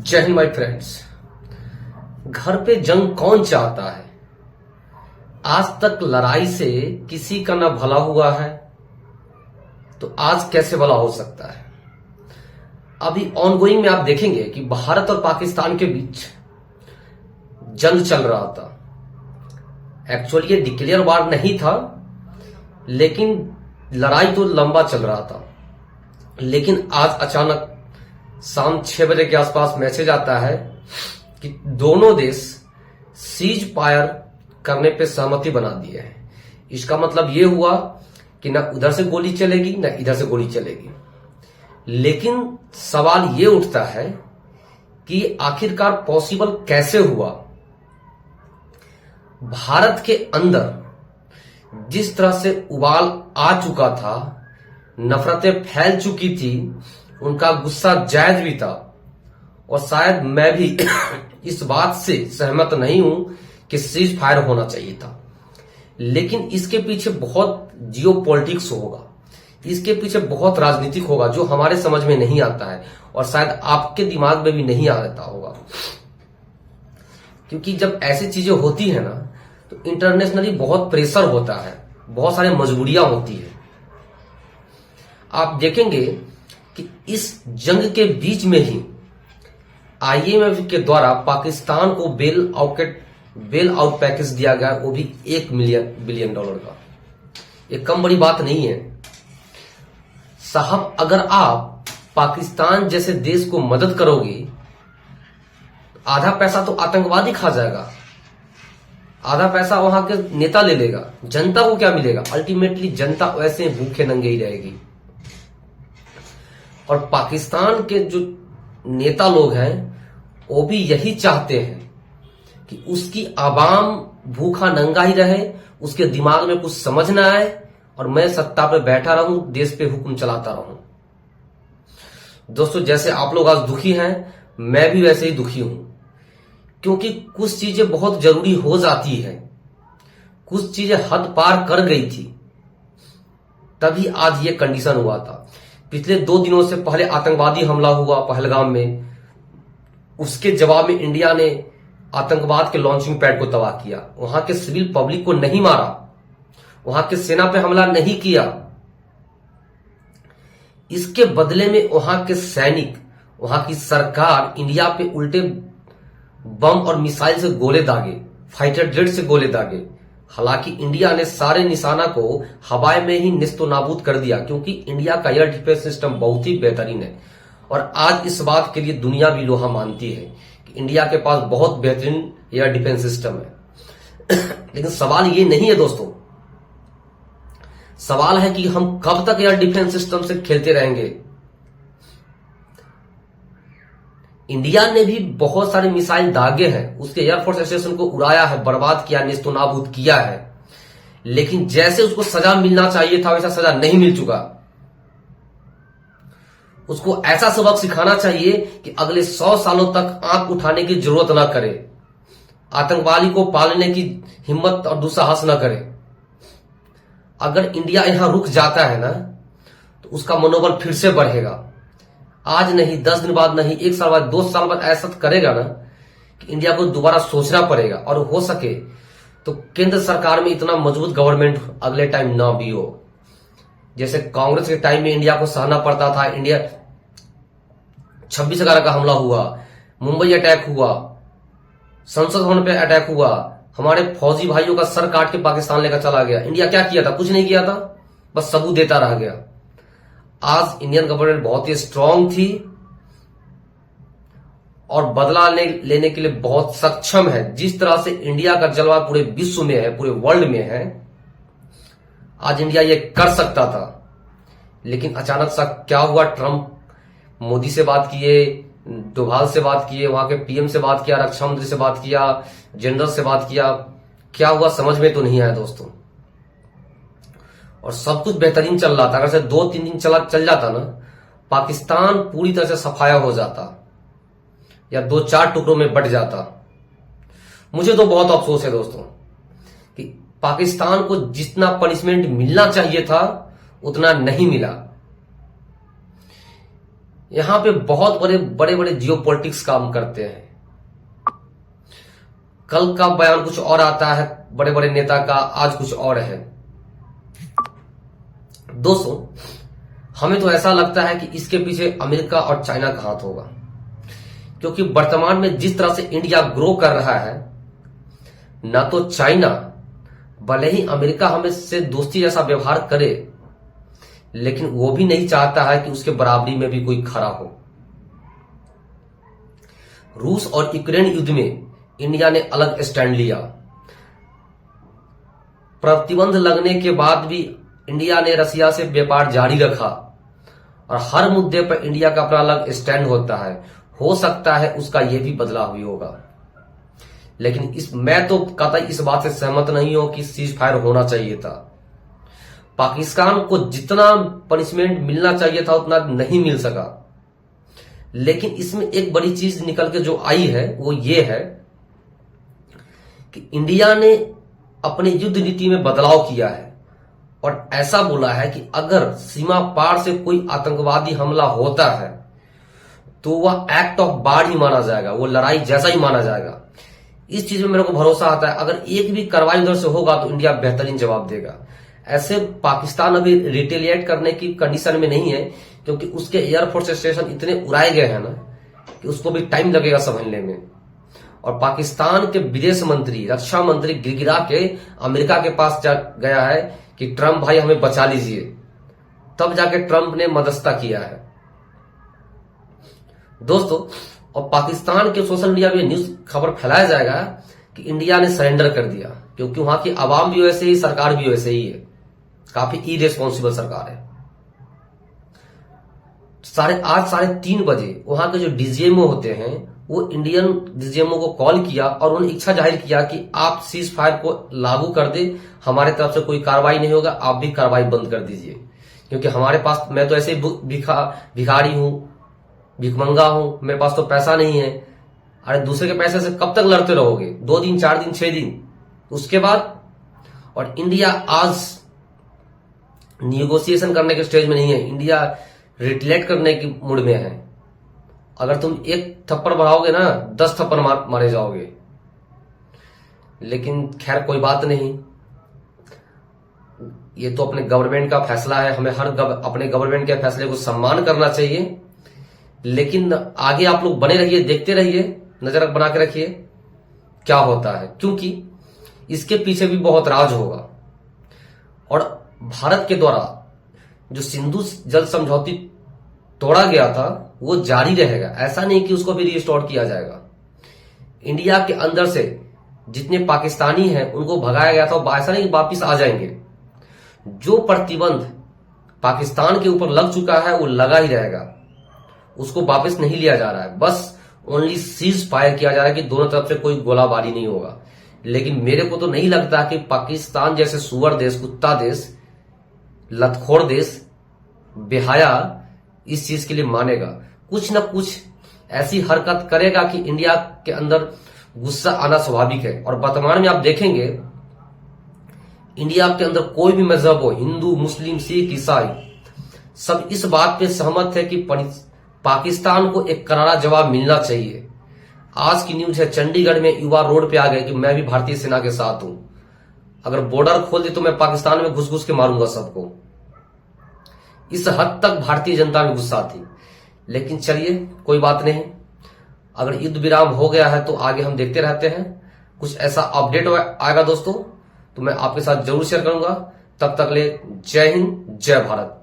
जय Hind my friends. घर पे जंग कौन चाहता है। आज तक लड़ाई से किसी का ना भला हुआ है, तो आज कैसे भला हो सकता है। अभी ऑनगोइंग में आप देखेंगे कि भारत और पाकिस्तान के बीच जंग चल रहा था। एक्चुअली ये डिक्लेयर वार नहीं था, लेकिन लड़ाई तो लंबा चल रहा था। लेकिन आज अचानक शाम 6 बजे के आसपास मैसेज आता है कि दोनों देश सीज फायर करने पे सहमति बना दिए हैं। इसका मतलब ये हुआ कि ना उधर से गोली चलेगी ना इधर से गोली चलेगी। लेकिन सवाल ये उठता है कि आखिरकार पॉसिबल कैसे हुआ। भारत के अंदर जिस तरह से उबाल आ चुका था, नफरतें फैल चुकी थी, उनका गुस्सा जायज भी था। और शायद मैं भी इस बात से सहमत नहीं हूं कि सीज फायर होना चाहिए था, लेकिन इसके पीछे बहुत जियोपॉलिटिक्स होगा, इसके पीछे बहुत राजनीतिक होगा जो हमारे समझ में नहीं आता है और शायद आपके दिमाग में भी नहीं आता होगा। क्योंकि जब ऐसी चीजें होती है ना, तो इंटरनेशनली बहुत प्रेशर होता है, बहुत सारी मजबूरियां होती है। आप देखेंगे कि इस जंग के बीच में ही आईएमएफ के द्वारा पाकिस्तान को बेल आउट पैकेज दिया गया, वो भी $1 बिलियन का। ये कम बड़ी बात नहीं है साहब। अगर आप पाकिस्तान जैसे देश को मदद करोगे, आधा पैसा तो आतंकवादी खा जाएगा, आधा पैसा वहां के नेता ले लेगा, जनता को क्या मिलेगा। अल्टीमेटली जनता वैसे भूखे नंगे ही रहेगी। और पाकिस्तान के जो नेता लोग हैं वो भी यही चाहते हैं कि उसकी आवाम भूखा नंगा ही रहे, उसके दिमाग में कुछ समझ ना आए और मैं सत्ता पे बैठा रहूं, देश पे हुक्म चलाता रहूं। दोस्तों, जैसे आप लोग आज दुखी हैं, मैं भी वैसे ही दुखी हूं। क्योंकि कुछ चीजें बहुत जरूरी हो जाती है, कुछ चीजें हद पार कर गई थी, तभी आज ये कंडीशन हुआ था। पिछले 2 दिनों से पहले आतंकवादी हमला हुआ पहलगाम में, उसके जवाब में इंडिया ने आतंकवाद के लॉन्चिंग पैड को तबाह किया। वहां के सिविल पब्लिक को नहीं मारा, वहां के सेना पे हमला नहीं किया। इसके बदले में वहां के सैनिक, वहां की सरकार इंडिया पे उल्टे बम और मिसाइल से गोले दागे, फाइटर जेट से गोले दागे। हालांकि इंडिया ने सारे निशाना को हवाई में ही निस्तो नाबूद कर दिया, क्योंकि इंडिया का एयर डिफेंस सिस्टम बहुत ही बेहतरीन है। और आज इस बात के लिए दुनिया भी लोहा मानती है कि इंडिया के पास बहुत बेहतरीन एयर डिफेंस सिस्टम है। लेकिन सवाल ये नहीं है दोस्तों, सवाल है कि हम कब तक एयर डिफेंस सिस्टम से खेलते रहेंगे। इंडिया ने भी बहुत सारे मिसाइल दागे हैं, उसके एयरफोर्स स्टेशन को उड़ाया है, बर्बाद किया, नेस्तनाबूद किया है। लेकिन जैसे उसको सजा मिलना चाहिए था वैसा सजा नहीं मिल चुका। उसको ऐसा सबक सिखाना चाहिए कि अगले 100 सालों तक आंख उठाने की जरूरत ना करे, आतंकवादी को पालने की हिम्मत और दुस्साहस ना करे। अगर इंडिया यहां रुक जाता है ना, तो उसका मनोबल फिर से बढ़ेगा। आज नहीं, 10 दिन बाद नहीं, 1 साल बाद, 2 साल बाद ऐसा करेगा ना कि इंडिया को दोबारा सोचना पड़ेगा। और हो सके तो केंद्र सरकार में इतना मजबूत गवर्नमेंट अगले टाइम ना भी हो। जैसे कांग्रेस के टाइम में इंडिया को सहना पड़ता था। इंडिया 26/11 का हमला हुआ, मुंबई अटैक हुआ, संसद भवन पे अटैक हुआ, हमारे फौजी भाइयों का सर काट के पाकिस्तान लेकर चला गया। इंडिया क्या किया था? कुछ नहीं किया था, बस सबूत देता रह गया। आज इंडियन गवर्नमेंट बहुत ही स्ट्रांग थी और बदला लेने के लिए बहुत सक्षम है। जिस तरह से इंडिया का जलवा पूरे विश्व में है, पूरे वर्ल्ड में है, आज इंडिया ये कर सकता था। लेकिन अचानक सा क्या हुआ, ट्रंप मोदी से बात किए, डोभाल से बात किए, वहां के पीएम से बात किया, रक्षा मंत्री से बात किया, जनरल से बात किया, क्या हुआ समझ में तो नहीं आया दोस्तों। और सब कुछ बेहतरीन चल रहा था। अगर से 2-3 दिन चल जाता ना, पाकिस्तान पूरी तरह से सफाया हो जाता या 2-4 टुकड़ों में बट जाता। मुझे तो बहुत अफसोस है दोस्तों कि पाकिस्तान को जितना पनिशमेंट मिलना चाहिए था उतना नहीं मिला। यहां पे बहुत बड़े बड़े जियो पॉलिटिक्स काम करते हैं। कल का बयान कुछ और आता है बड़े बड़े नेता का, आज कुछ और है। दोस्तों, हमें तो ऐसा लगता है कि इसके पीछे अमेरिका और चाइना का हाथ होगा, क्योंकि वर्तमान में जिस तरह से इंडिया ग्रो कर रहा है, ना तो चाइना, भले ही अमेरिका हमें से दोस्ती जैसा व्यवहार करे, लेकिन वो भी नहीं चाहता है कि उसके बराबरी में भी कोई खड़ा हो। रूस और यूक्रेन युद्ध में इंडिया ने अलग स्टैंड लिया। प्रतिबंध लगने के बाद भी इंडिया ने रसिया से व्यापार जारी रखा और हर मुद्दे पर इंडिया का अपना अलग स्टैंड होता है। हो सकता है उसका यह भी बदलाव भी होगा, लेकिन मैं तो कतई इस बात से सहमत नहीं हूं कि सीज फायर होना चाहिए था। पाकिस्तान को जितना पनिशमेंट मिलना चाहिए था उतना नहीं मिल सका, लेकिन इसमें एक बड़ी चीज निकल के जो आई है वो ये है कि इंडिया ने अपने युद्ध नीति में बदलाव किया है और ऐसा बोला है कि अगर सीमा पार से कोई आतंकवादी हमला होता है तो वह एक्ट ऑफ वार ही माना जाएगा, वो लड़ाई जैसा ही माना जाएगा। इस चीज में मेरे को भरोसा आता है, अगर एक भी कार्रवाई उधर से होगा तो इंडिया बेहतरीन जवाब देगा। ऐसे पाकिस्तान अभी रिटेलिएट करने की कंडीशन में नहीं है, क्योंकि उसके एयरफोर्स स्टेशन इतने उड़ाए गए हैं ना कि उसको भी टाइम लगेगा संभलने में। और पाकिस्तान के विदेश मंत्री, रक्षा मंत्री गिड़गिड़ा के अमेरिका के पास गया है कि ट्रंप भाई हमें बचा लीजिए, तब जाके ट्रंप ने मदस्ता किया है। दोस्तों, और पाकिस्तान के सोशल मीडिया में न्यूज खबर फैलाया जाएगा कि इंडिया ने सरेंडर कर दिया, क्योंकि वहां की आवाम भी वैसे ही, सरकार भी वैसे ही है, काफी इरेस्पॉन्सिबल सरकार है। आज 3:30 बजे वहां के जो डीजीएमओ होते हैं वो इंडियन डीजीएमओ को कॉल किया और उन्होंने इच्छा जाहिर किया कि आप सीज फायर को लागू कर दे, हमारे तरफ से कोई कार्रवाई नहीं होगा, आप भी कार्रवाई बंद कर दीजिए, क्योंकि हमारे पास, मैं तो ऐसे ही भिखारी हूं, भिखमंगा हूं, मेरे पास तो पैसा नहीं है। अरे दूसरे के पैसे से कब तक लड़ते रहोगे? 2 दिन, 4 दिन, 6 दिन, उसके बाद। और इंडिया आज निगोशिएशन करने के स्टेज में नहीं है, इंडिया रिटेलिएट करने की मूड में है। अगर तुम एक थप्पड़ बढ़ाओगे ना, 10 थप्पड़ मारे जाओगे। लेकिन खैर कोई बात नहीं, ये तो अपने गवर्नमेंट का फैसला है, हमें अपने गवर्नमेंट के फैसले को सम्मान करना चाहिए। लेकिन आगे आप लोग बने रहिए, देखते रहिए, नजर बना के रखिए क्या होता है, क्योंकि इसके पीछे भी बहुत राज होगा। और भारत के द्वारा जो सिंधु जल समझौती तोड़ा गया था वो जारी रहेगा, ऐसा नहीं कि उसको भी रिस्टोर किया जाएगा। इंडिया के अंदर से जितने पाकिस्तानी हैं उनको भगाया गया था, ऐसा नहीं कि वापिस आ जाएंगे। जो प्रतिबंध पाकिस्तान के ऊपर लग चुका है वो लगा ही रहेगा, उसको वापस नहीं लिया जा रहा है, बस ओनली सीज फायर किया जा रहा है कि दोनों तरफ से कोई गोलाबारी नहीं होगा। लेकिन मेरे को तो नहीं लगता कि पाकिस्तान जैसे सुअर देश, कुत्ता देश, लतखोर देश, बेहया इस चीज के लिए मानेगा। कुछ ना कुछ ऐसी हरकत करेगा कि इंडिया के अंदर गुस्सा आना स्वाभाविक है। और वर्तमान में आप देखेंगे इंडिया के अंदर कोई भी मजहब हो, हिंदू, मुस्लिम, सिख, ईसाई, सब इस बात पे सहमत है कि पाकिस्तान को एक करारा जवाब मिलना चाहिए। आज की न्यूज है, चंडीगढ़ में युवा रोड पे आ गए कि मैं भी भारतीय सेना के साथ हूं, अगर बॉर्डर खोल दे तो मैं पाकिस्तान में घुस घुस के मारूंगा सबको। इस हद तक भारतीय जनता में गुस्सा थी। लेकिन चलिए कोई बात नहीं, अगर युद्ध विराम हो गया है तो आगे हम देखते रहते हैं। कुछ ऐसा अपडेट आएगा दोस्तों तो मैं आपके साथ जरूर शेयर करूंगा। तब तक ले जय हिंद, जय भारत।